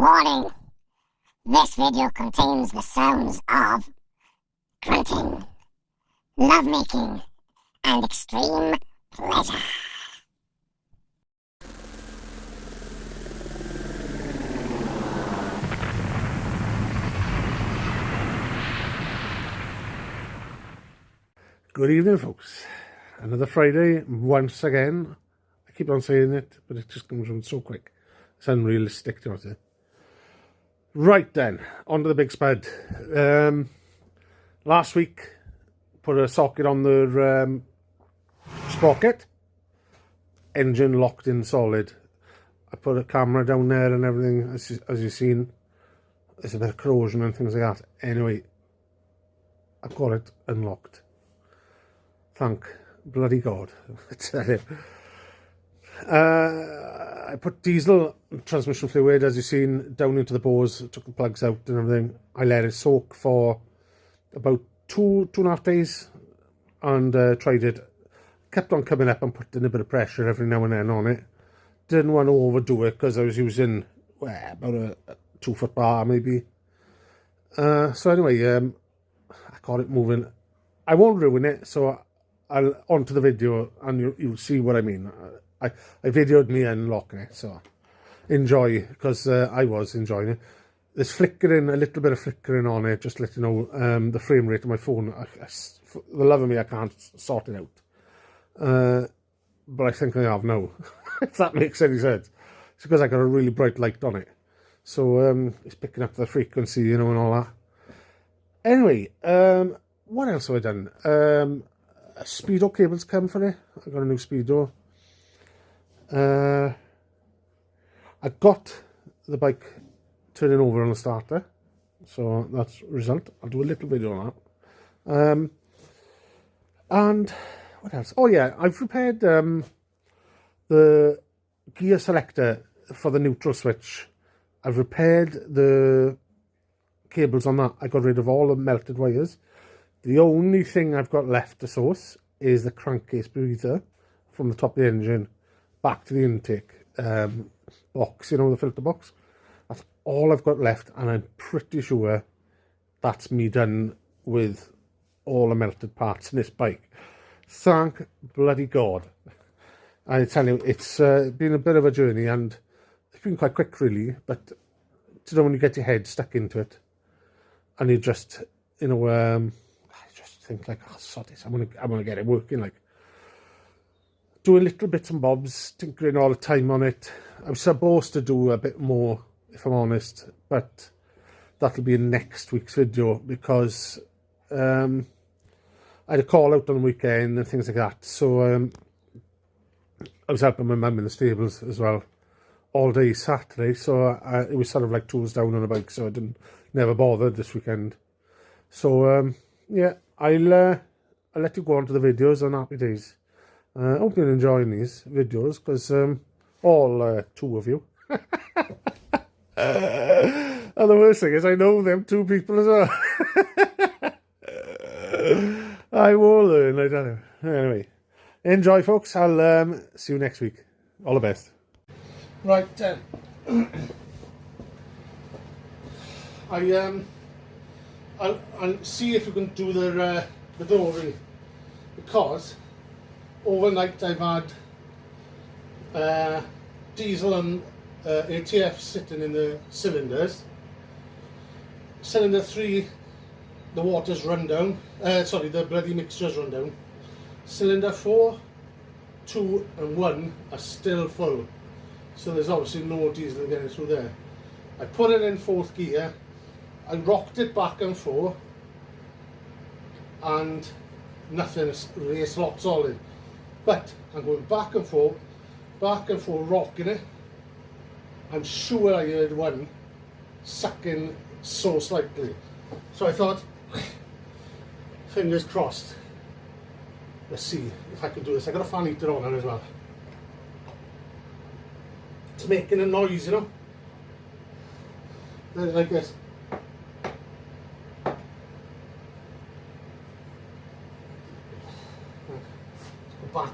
Warning! This video contains the sounds of grunting, lovemaking, and extreme pleasure. Good evening, folks. Another Friday, once again. I keep on saying it, but it just comes around so quick. It's unrealistic, to be. Right then, on to the big spud. Last week, put a socket on the sprocket. Engine locked in solid. I put a camera down there and everything, as you've seen. There's a bit of corrosion and things like that. Anyway, I've got it unlocked. Thank bloody God, I tell you. I put diesel transmission fluid, as you've seen, down into the bores, took the plugs out and everything. I let it soak for about two and a half days and tried it. Kept on coming up and putting a bit of pressure every now and then on it. Didn't want to overdo it because I was using about a 2-foot bar maybe. So anyway, I got it moving. I won't ruin it, so I'll onto the video and you'll see what I mean. I videoed me unlocking it, so enjoy, because I was enjoying it. There's flickering, a little bit of flickering on it, just to let you know the frame rate of my phone. For the love of me, I can't sort it out. But I think I have now, if that makes any sense. It's because I got a really bright light on it. So it's picking up the frequency, you know, and all that. Anyway, what else have I done? A speedo cable's come for it. I got a new speedo. I got the bike turning over on the starter, so that's a result. I'll do a little video on that. And what else? Oh yeah, I've repaired the gear selector for the neutral switch. I've repaired the cables on that. I got rid of all the melted wires. The only thing I've got left to source is the crankcase breather from the top of the engine back to the intake box, you know, the filter box. That's all I've got left, and I'm pretty sure that's me done with all the melted parts in this bike. Thank bloody God. I tell you, it's been a bit of a journey, and it's been quite quick really, but you know, when you get your head stuck into it and you just, you know, I just think like, oh, sod this, I'm gonna get it working, like doing little bits and bobs, tinkering all the time on it. I'm supposed to do a bit more, if I'm honest, but that'll be in next week's video, because I had a call out on the weekend and things like that. So I was helping my mum in the stables as well all day Saturday, so it was sort of like tools down on the bike, so I never bothered this weekend. So yeah, I'll let you go on to the videos on happy days. I hope you're enjoying these videos, because all two of you. And the worst thing is I know them two people as well. I will learn, I don't know. Anyway, enjoy, folks. I'll see you next week. All the best. Right, I'll see if we can do the dooring, because overnight I've had diesel and ATF sitting in the cylinders. Cylinder 3, the water's run down. Sorry, the bloody mixture's run down. Cylinder 4, 2 and 1 are still full. So there's obviously no diesel getting through there. I put it in 4th gear. I rocked it back and forth, and nothing, it's locked solid. But I'm going back and forth, rocking it. I'm sure I heard one sucking so slightly. So I thought, fingers crossed. Let's see if I can do this. I got a fan heater on there as well. It's making a noise, you know. Like this. Let's go back.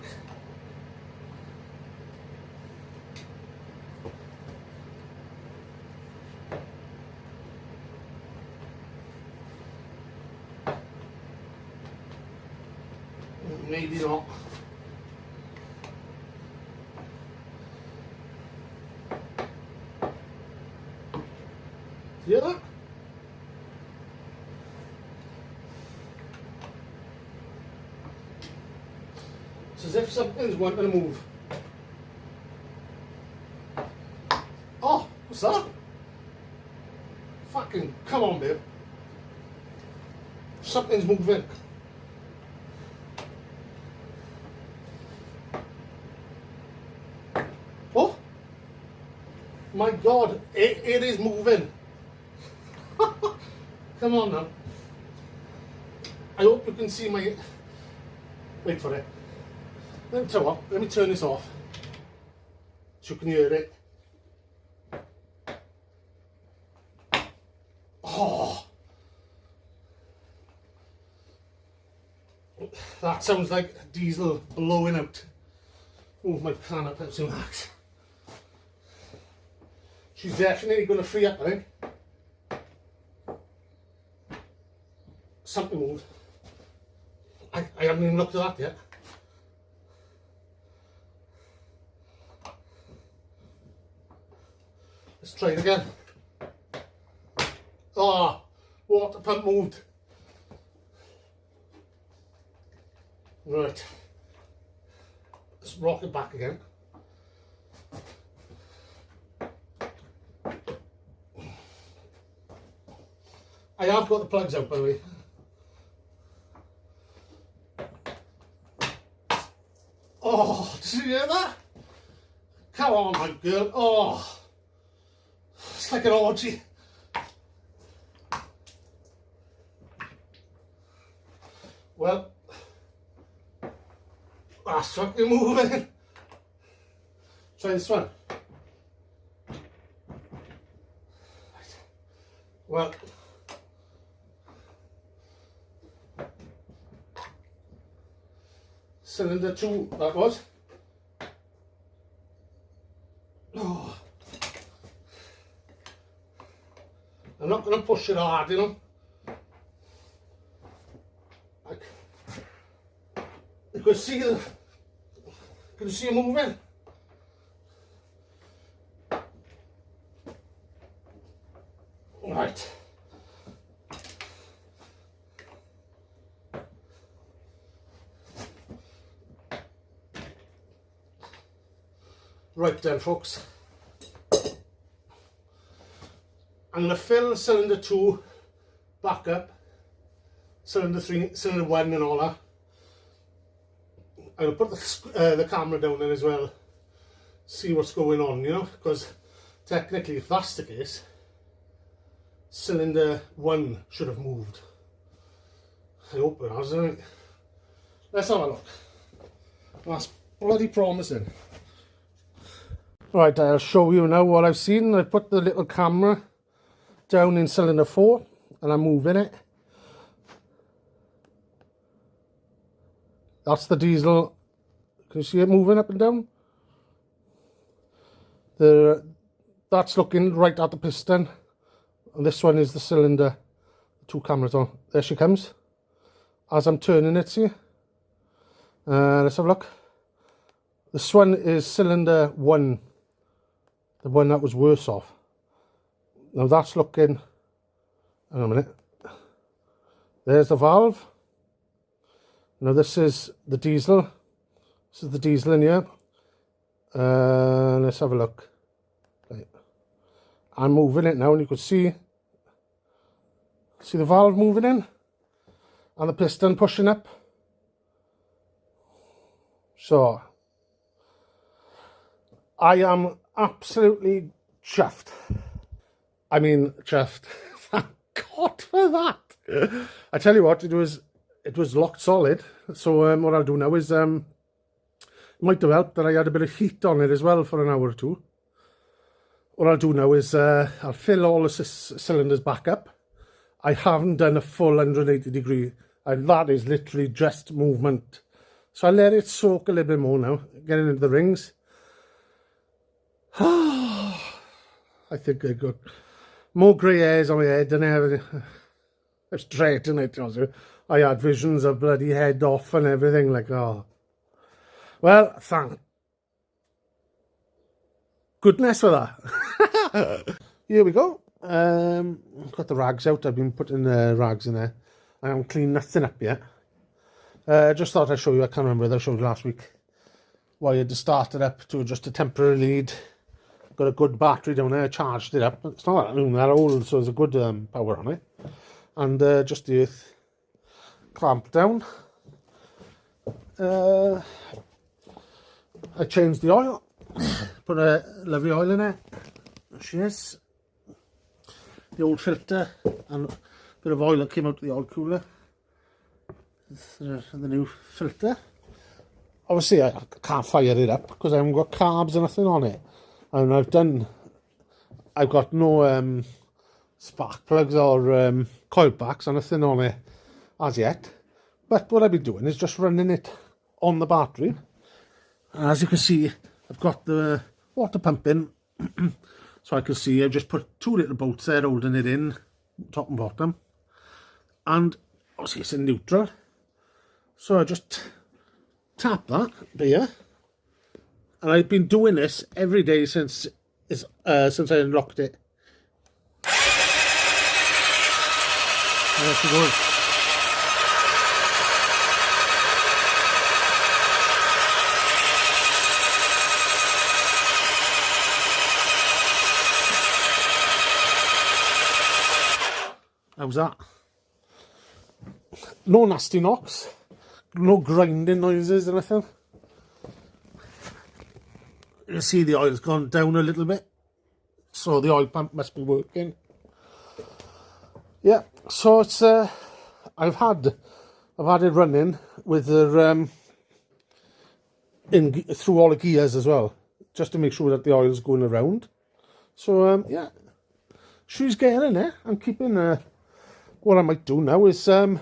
Maybe not. You hear that? It's as if something's wanting to move. Oh, what's that? Fucking, come on, babe. Something's moving. Oh, my God, it is moving. Come on now. I hope you can see my... Wait for it. Let me tell you what, let me turn this off so you can hear it. Oh, that sounds like diesel blowing out. Move my pan up to max. She's definitely going to free up, I think. Something moved. I haven't even looked at that yet. Let's try it again. Oh, water pump moved. Right. Let's rock it back again. I have got the plugs out, by the way. Oh, did you hear that? Come on, my girl. Oh, it's like an orgy. Well, that's fucking moving. Try this one. Well, cylinder 2 that was. Oh. I'm not going to push it hard, you know. You can see it moving. Right. Right then, folks. I'm going to fill cylinder 2 back up, cylinder 3, cylinder 1 and all that. I'm going to put the camera down there as well, see what's going on, you know, because technically if that's the case, cylinder 1 should have moved. I hope it has, isn't it? Let's have a look. That's bloody promising. Right, I'll show you now what I've seen. I put the little camera down in cylinder 4 and I'm moving it. That's the diesel. Can you see it moving up and down? That's looking right at the piston. And this one is the cylinder. 2 cameras on. There she comes. As I'm turning it, see? Let's have a look. This one is cylinder 1. The one that was worse off. Now that's looking... Hang on a minute. There's the valve. Now this is the diesel. This is the diesel in here. Let's have a look. Right. I'm moving it now and you can see the valve moving in and the piston pushing up. So I am absolutely chuffed. I mean chuffed. Thank God for that. I tell you what, it was locked solid. So what I'll do now is it might have helped that I had a bit of heat on it as well for an hour or two. What I'll do now is I'll fill all the cylinders back up. I haven't done a full 180 degree. That is literally just movement. So I'll let it soak a little bit more now, getting into the rings. I think I got more grey hairs on my head than ever. It's straight in it, you know. I had visions of bloody head off and everything, like, oh. Well, thank goodness for that. Here we go. Got the rags out. I've been putting rags in there. I haven't cleaned nothing up yet. Just thought I'd show you. I can't remember whether I showed you last week. Why I had to start it up to just a temporary lead. Got a good battery down there. Charged it up. It's not that old, so there's a good power on it. And just the earth clamped down. I changed the oil. Put a lovely oil in it. There she is. The old filter and a bit of oil that came out of the oil cooler. The new filter. Obviously I can't fire it up because I haven't got carbs or nothing on it. And I've got no spark plugs or coil packs or nothing on it as yet. But what I've been doing is just running it on the battery. And as you can see, I've got the water pump in. So I can see I've just put two little bolts there holding it in, top and bottom. And obviously it's in neutral. So I just tap that here. And I've been doing this every day since I unlocked it. And there she goes. How's that? No nasty knocks, no grinding noises or anything. You see the oil's gone down a little bit, so the oil pump must be working. Yeah, so it's I've had it running with the through all the gears as well, just to make sure that the oil's going around. So yeah, she's getting in there. I'm keeping. What I might do now is I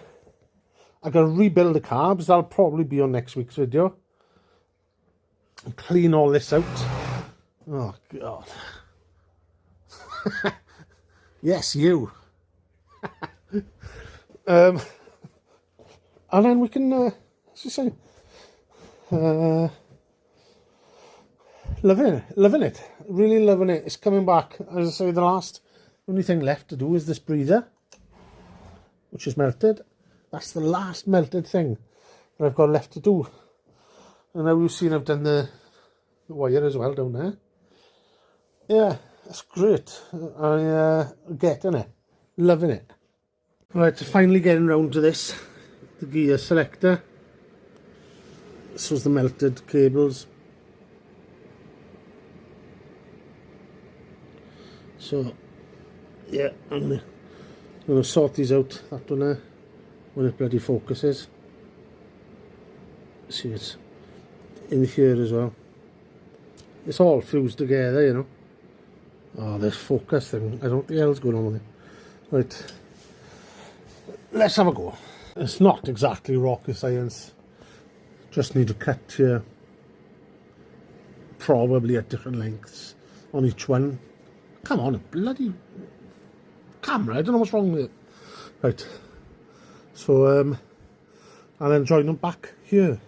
gotta rebuild the carbs. That'll probably be on next week's video. And clean all this out. Oh god. Yes, you. And then we can what's he saying? Loving it. Really loving it. It's coming back. As I say, the only thing left to do is this breather, which is melted. That's the last melted thing that I've got left to do. And now you've seen I've done the wire as well down there. Yeah, that's great. I getting it. Loving it. Right, finally getting round to this. The gear selector. This was the melted cables. So, yeah, I'm going to sort these out, that one there, when it bloody focuses. See, it's in here as well. It's all fused together, you know. Oh, this focus thing, I don't know what the hell's going on with it. Right, let's have a go. It's not exactly rocket science. Just need to cut here, probably at different lengths on each one. Come on, a bloody camera, I don't know what's wrong with it. Right, so and then join them back here.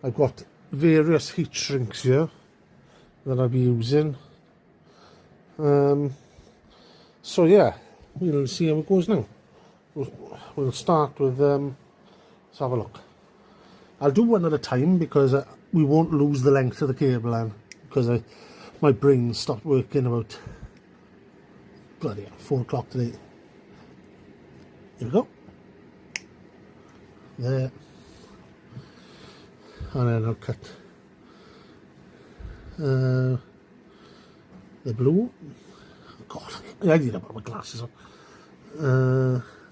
I've got various heat shrinks here that I'll be using. So yeah, we'll see how it goes now. We'll start with let's have a look. I'll do one at a time because we won't lose the length of the cable then, because my brain stopped working about bloody 4 o'clock today. Here we go. There. And then I'll cut the blue. God, I need to put my glasses on.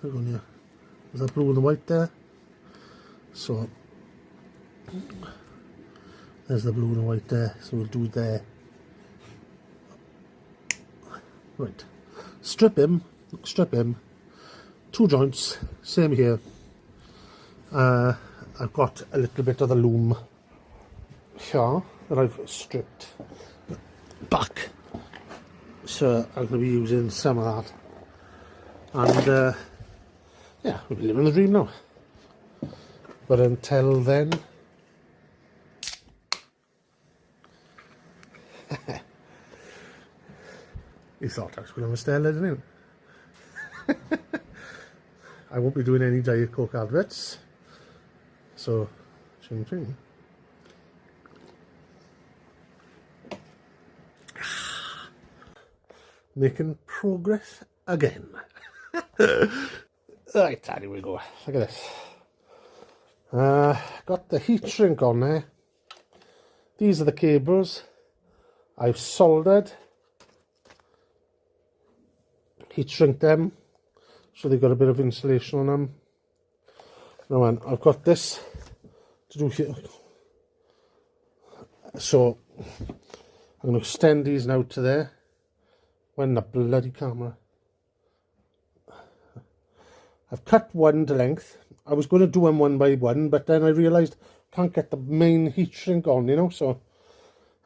There's that blue and the white there. So there's the blue and the white there. So we'll do it there. Right. Strip him. 2 joints. Same here. I've got a little bit of the loom here that I've stripped back. So I'm going to be using some of that. And yeah, we'll be living the dream now. But until then, he thought I was going to have a Stella, didn't he? I won't be doing any Diet Coke adverts. So, ching ching. Making progress again. Right, here we go. Look at this. Got the heat shrink on there. These are the cables I've soldered. Heat shrink them so they've got a bit of insulation on them. Now on, I've got this to do here. So I'm going to extend these now to there. When the bloody camera. I've cut one to length. I was going to do them one by one, but then I realised I can't get the main heat shrink on, you know, so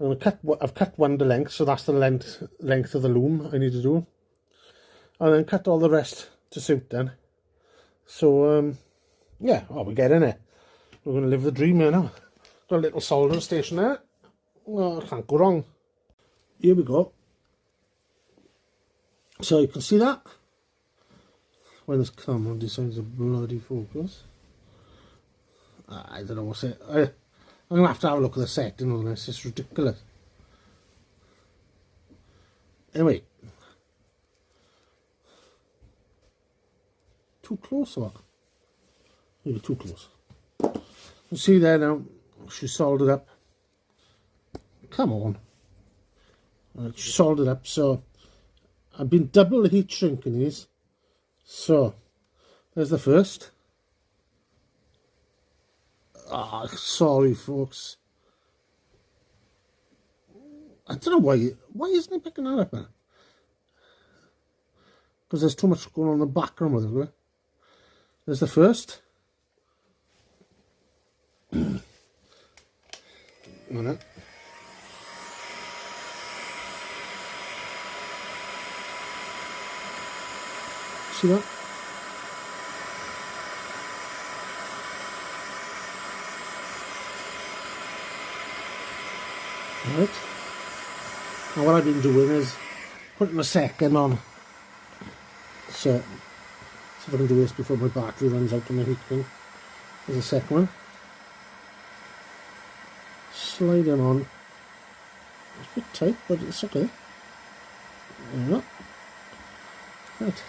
I've cut one to length, so that's the length of the loom I need to do. And then cut all the rest to suit then. So, yeah, we're getting it. We're going to live the dream here now. Got a little soldering station there. Oh, I can't go wrong. Here we go. So you can see that. When this camera decides to bloody focus. I don't know what's it. I'm going to have a look at the setting on this. It's ridiculous. Anyway. Too close or what? Maybe too close. You see there now, she soldered up. Come on. She soldered up, so I've been double heat shrinking these. So, there's the first. Ah, sorry folks. I don't know why isn't he picking that up now? Because there's too much going on in the background with it. There's the first. Minute. See that? Right. Now what I've been doing is putting a second on. So, see if I can do this before my battery runs out on the heat gun. There's a second one. Slide them on. It's a bit tight, but it's okay. There we go. Right.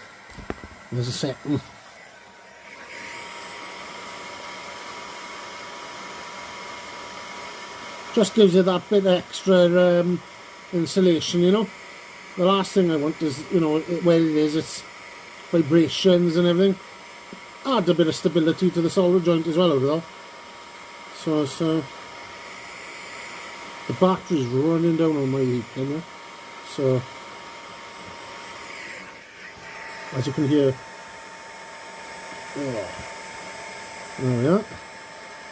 There's a second. Just gives you that bit extra insulation, you know. The last thing I want is, you know, where it is, it's vibrations and everything. Add a bit of stability to the solder joint as well over there. So the battery's running down on my heat, you know. So as you can hear, oh, there we are.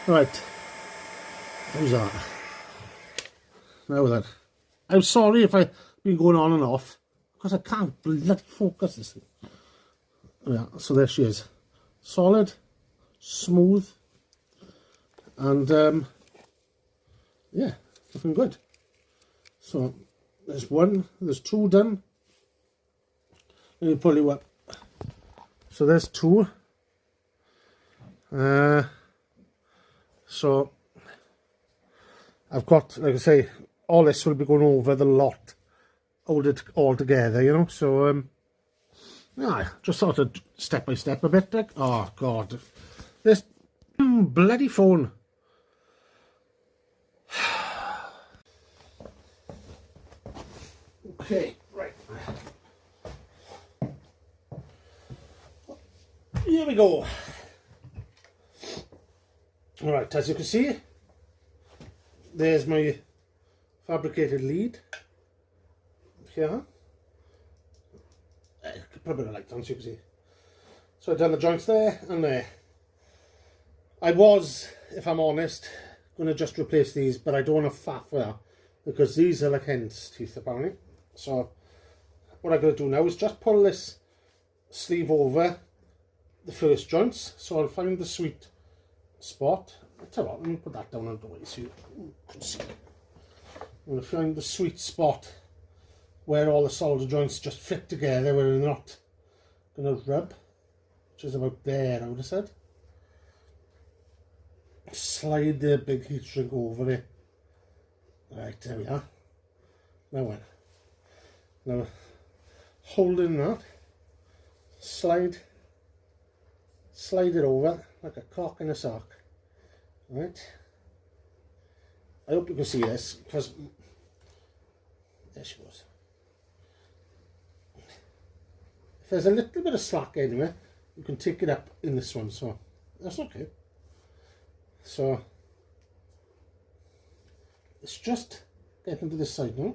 Right, how's that? Now then, I'm sorry if I've been going on and off because I can't bloody focus this thing. Yeah, so there she is, solid, smooth, and yeah, looking good. So there's one, there's two done. Let me pull you up. So there's two. So I've got, like I say, all this will be going over the lot, hold it all together, you know. So yeah, just sort of step by step a bit. Like, oh god, this bloody phone. Okay, right. Here we go. Alright, as you can see, there's my fabricated lead here. I could put a bit of light on so you can see. So I've done the joints there and there. I was, if I'm honest, going to just replace these, but I don't want to faff with that because these are like hen's teeth apparently. So what I'm going to do now is just pull this sleeve over, the first joints, so I'll find the sweet spot. I'll tell you what, let me put that down out the way so you can see. I'm going to find the sweet spot where all the solder joints just fit together, where they're not going to rub, which is about there, I would have said. Slide the big heat shrink over it. Right, there we are. Now when? Now, holding that, slide it over like a cock in a sock. Right? I hope you can see this, because there she goes. If there's a little bit of slack anywhere, you can take it up in this one, so that's okay. So it's just getting to this side now,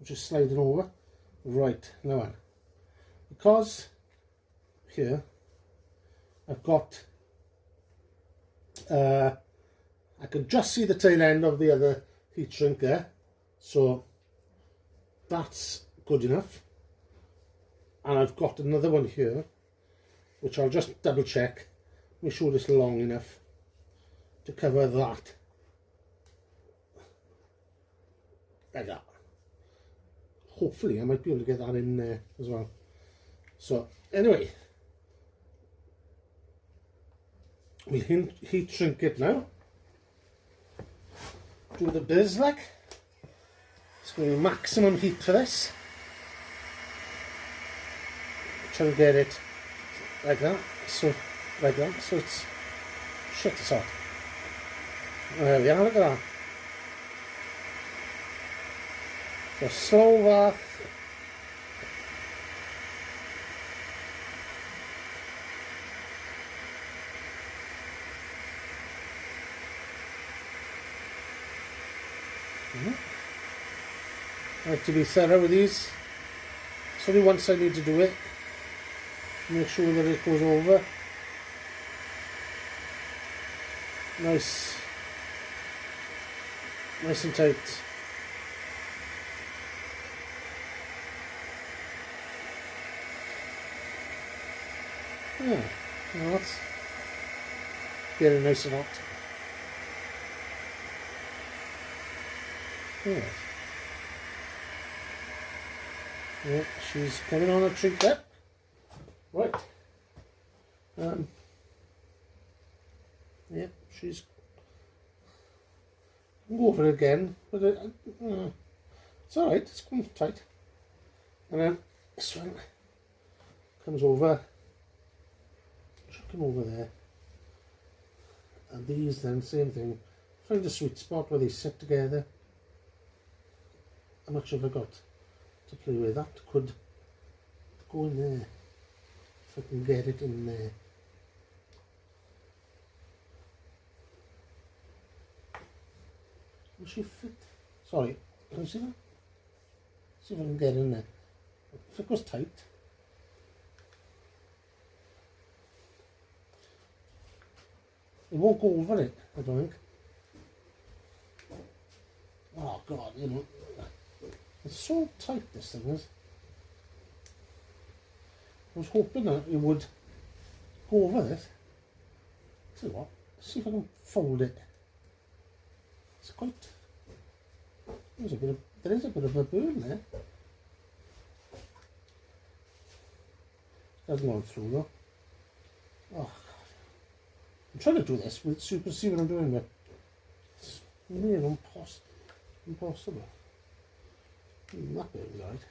just sliding over. Right, now because here I've got I can just see the tail end of the other heat shrink there, so that's good enough. And I've got another one here which I'll just double check, make sure it's long enough to cover that, like that. Hopefully I might be able to get that in there as well. So anyway, we'll heat shrink it now. Do the biz like. It's going to be maximum heat for this. Try and get it like that, so like that, so it's shut this out. There we are, look at that. So slow bath. I like to be thorough with these. It's only once I need to do it. Make sure that it goes over. Nice and tight. Yeah, well, that's getting nice and hot. Yeah. Yeah, she's coming on a treat there. Right. Yeah, she's go over it again, but it's alright, it's going tight. And then this one comes over, should come over there. And these then, same thing. Find a sweet spot where they sit together. How much have I got to play with? That could go in there. If I can get it in there. Will she fit? Sorry, can you see that? See if I can get in there. If it goes tight. It won't go over it, I don't think. Oh God, you know. It's so tight, this thing is. I was hoping that it would go over this. Tell you what, see if I can fold it. It's quite. There is a bit of a burn there. Hasn't gone through though. Oh God! I'm trying to do this with see what I'm doing with. It's near impossible. That bit is right.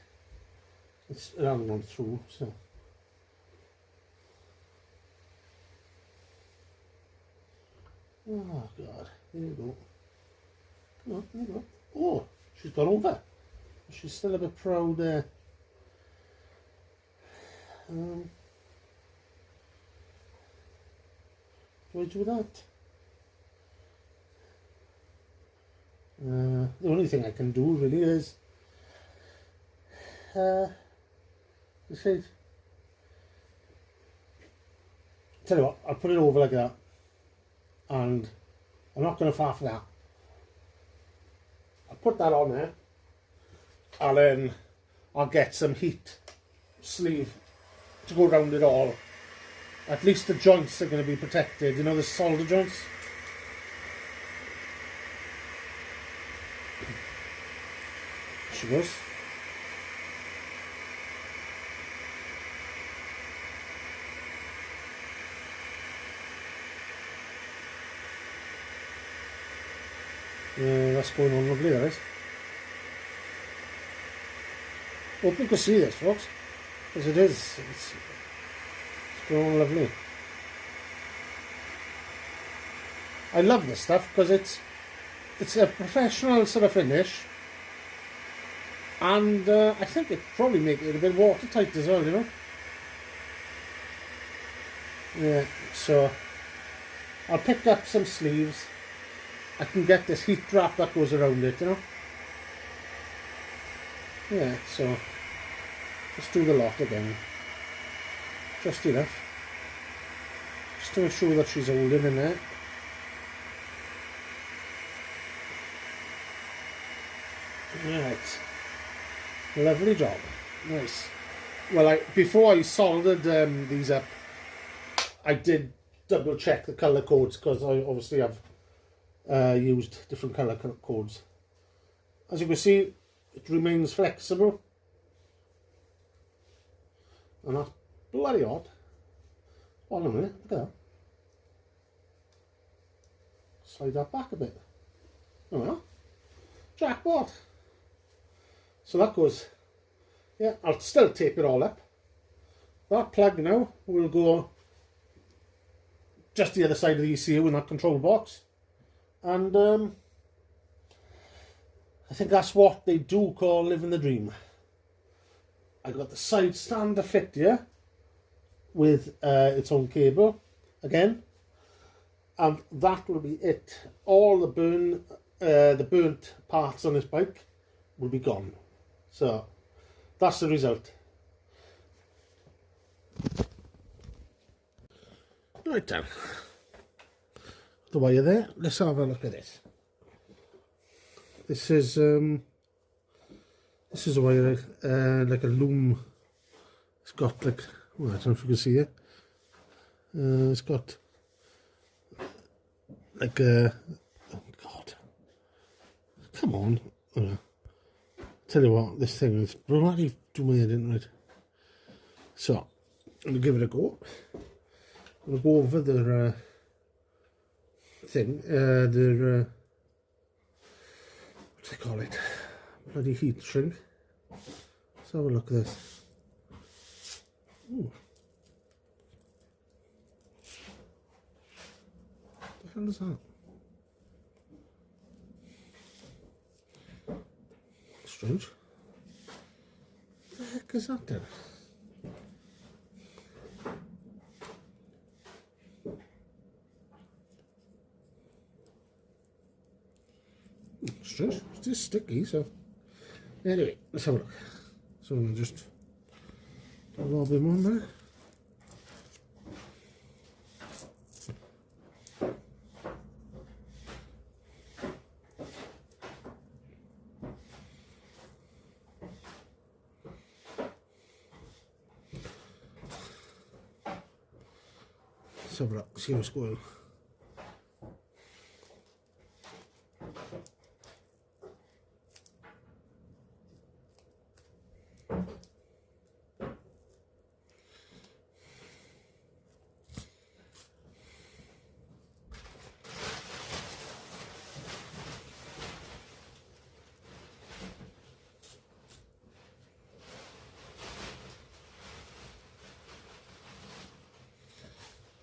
It hasn't gone through, so. Oh God, there you go. Come on, there you go. Oh, she's gone over. She's still a bit proud there. Do I do that? The only thing I can do really is tell you what, I'll put it over like that, and I'm not going to faff that. I'll put that on there, and then I'll get some heat sleeve to go around it all, at least the joints are going to be protected. You know, the solder joints. She goes. That's going on lovely, that is. Hope you can see this, folks, because it is. It's going on lovely. I love this stuff because it's a professional sort of finish, and I think it probably make it a bit watertight as well, you know. Yeah, so I'll pick up some sleeves. I can get this heat wrap that goes around it, you know. Yeah, so let's do the lot again. Just enough. Just to make sure that she's holding in there. Right. Lovely job. Nice. Well, before I soldered these up, I did double check the colour codes because I obviously have used different colour codes. As you can see, it remains flexible, and that's bloody odd. Hold on a minute, look at that. Slide that back a bit. Oh well, jackpot. So that goes, yeah, I'll still tape it all up. That plug now will go just the other side of the ECU in that control box. And I think that's what they do call living the dream. I got the side stand to fit here with its own cable again, and that will be it. All the burnt parts on this bike will be gone. So that's the result. Right then. The wire there. Let's have a look at this. This is a wire like a loom. It's got like, well, I don't know if you can see it. It's got like a, oh God, come on. Tell you what, this thing is bloody do my head in, right. So I'm gonna give it a go. I'm gonna go over the thing, what do they call it? Bloody heat shrink. Let's have a look at this. Ooh. What the hell is that? Strange. What the heck is that then? Strange. It's just sticky, so anyway, let's have a look. So I'm just a little bit more there. Let's have a look, see what's going on.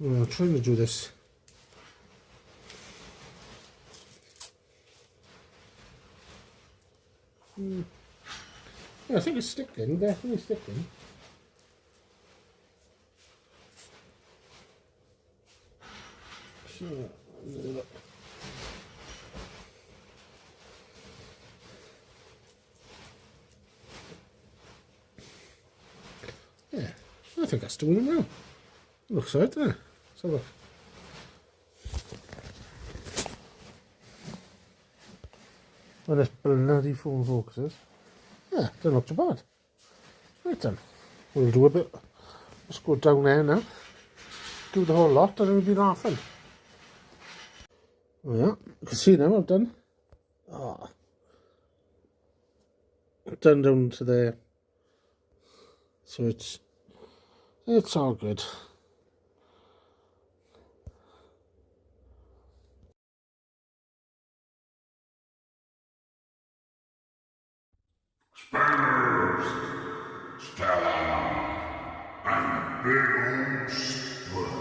Well, I'm trying to do this. Yeah, I think it's sticking, definitely sticking. So, look. Yeah, I think that's doing it now. Looks out there. Let's have a look. Well, this bloody phone focuses. Yeah, doesn't look too bad. Right then, we'll do a bit. Let's go down there now. do the whole lot and it would be laughing. Oh, yeah, you can see now I've done. Oh. I've done down to there. So it's all good. Spanners, Stella, and the big old split.